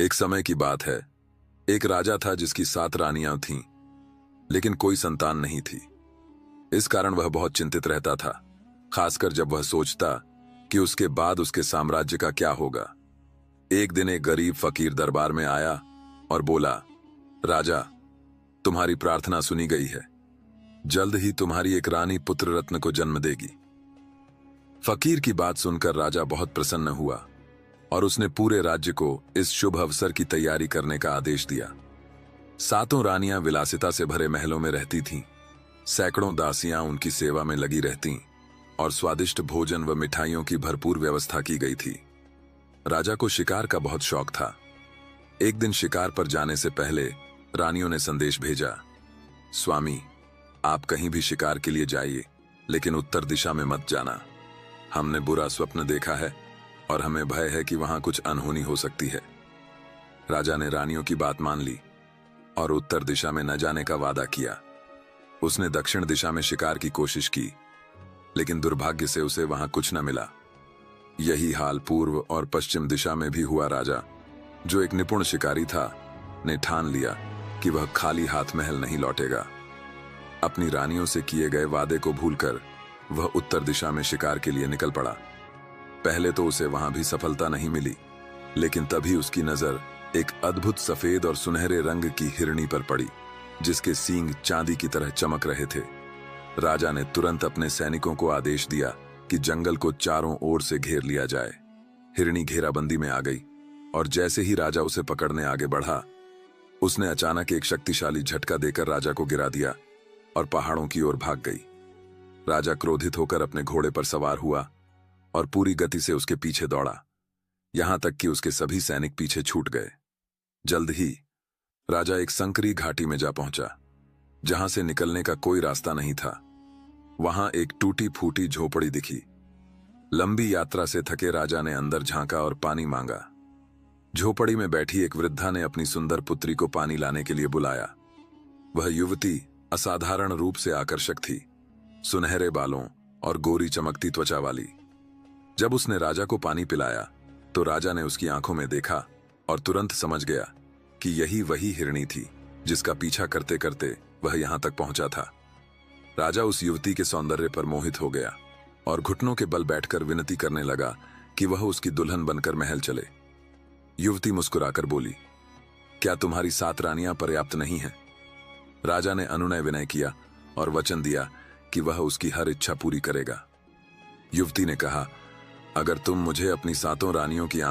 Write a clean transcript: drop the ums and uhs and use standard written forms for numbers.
एक समय की बात है। एक राजा था जिसकी 7 रानियां थीं, लेकिन कोई संतान नहीं थी। इस कारण वह बहुत चिंतित रहता था, खासकर जब वह सोचता कि उसके बाद उसके साम्राज्य का क्या होगा। एक दिन एक गरीब फकीर दरबार में आया और बोला, राजा, तुम्हारी प्रार्थना सुनी गई है। जल्द ही तुम्हारी एक रानी पुत्र रत्न को जन्म देगी। फकीर की बात सुनकर राजा बहुत प्रसन्न हुआ और उसने पूरे राज्य को इस शुभ अवसर की तैयारी करने का आदेश दिया। 7 रानियां विलासिता से भरे महलों में रहती थीं। सैकड़ों दासियां उनकी सेवा में लगी रहतीं और स्वादिष्ट भोजन व मिठाइयों की भरपूर व्यवस्था की गई थी। राजा को शिकार का बहुत शौक था। एक दिन शिकार पर जाने से पहले रानियों ने संदेश भेजा, स्वामी, आप कहीं भी शिकार के लिए जाइए, लेकिन उत्तर दिशा में मत जाना। हमने बुरा स्वप्न देखा है और हमें भय है कि वहां कुछ अनहोनी हो सकती है। राजा ने रानियों की बात मान ली और उत्तर दिशा में न जाने का वादा किया। उसने दक्षिण दिशा में शिकार की कोशिश की, लेकिन दुर्भाग्य से उसे वहां कुछ न मिला। यही हाल पूर्व और पश्चिम दिशा में भी हुआ। राजा, जो एक निपुण शिकारी था, ने ठान लिया कि वह खाली हाथ महल नहीं लौटेगा। अपनी रानियों से किए गए वादे को भूलकर वह उत्तर दिशा में शिकार के लिए निकल पड़ा। पहले तो उसे वहां भी सफलता नहीं मिली, लेकिन तभी उसकी नजर एक अद्भुत सफेद और सुनहरे रंग की हिरनी पर पड़ी, जिसके सींग चांदी की तरह चमक रहे थे। राजा ने तुरंत अपने सैनिकों को आदेश दिया कि जंगल को चारों ओर से घेर लिया जाए। हिरनी घेराबंदी में आ गई और जैसे ही राजा उसे पकड़ने आगे बढ़ा, उसने अचानक एक शक्तिशाली झटका देकर राजा को गिरा दिया और पहाड़ों की ओर भाग गई। राजा क्रोधित होकर अपने घोड़े पर सवार हुआ और पूरी गति से उसके पीछे दौड़ा, यहां तक कि उसके सभी सैनिक पीछे छूट गए। जल्द ही राजा एक संकरी घाटी में जा पहुंचा, जहां से निकलने का कोई रास्ता नहीं था। वहां एक टूटी फूटी झोपड़ी दिखी। लंबी यात्रा से थके राजा ने अंदर झांका और पानी मांगा। झोपड़ी में बैठी एक वृद्धा ने अपनी सुंदर पुत्री को पानी लाने के लिए बुलाया। वह युवती असाधारण रूप से आकर्षक थी, सुनहरे बालों और गोरी चमकती त्वचा वाली। जब उसने राजा को पानी पिलाया तो राजा ने उसकी आंखों में देखा और तुरंत समझ गया कि यही वही हिरनी थी जिसका पीछा करते करते वह यहां तक पहुंचा था। राजा उस युवती के सौंदर्य पर मोहित हो गया और घुटनों के बल बैठकर विनती करने लगा कि वह उसकी दुल्हन बनकर महल चले। युवती मुस्कुराकर बोली, क्या तुम्हारी 7 रानियां पर्याप्त नहीं हैं? राजा ने अनुनय विनय किया और वचन दिया कि वह उसकी हर इच्छा पूरी करेगा। युवती ने कहा, अगर तुम मुझे अपनी 7 रानियों की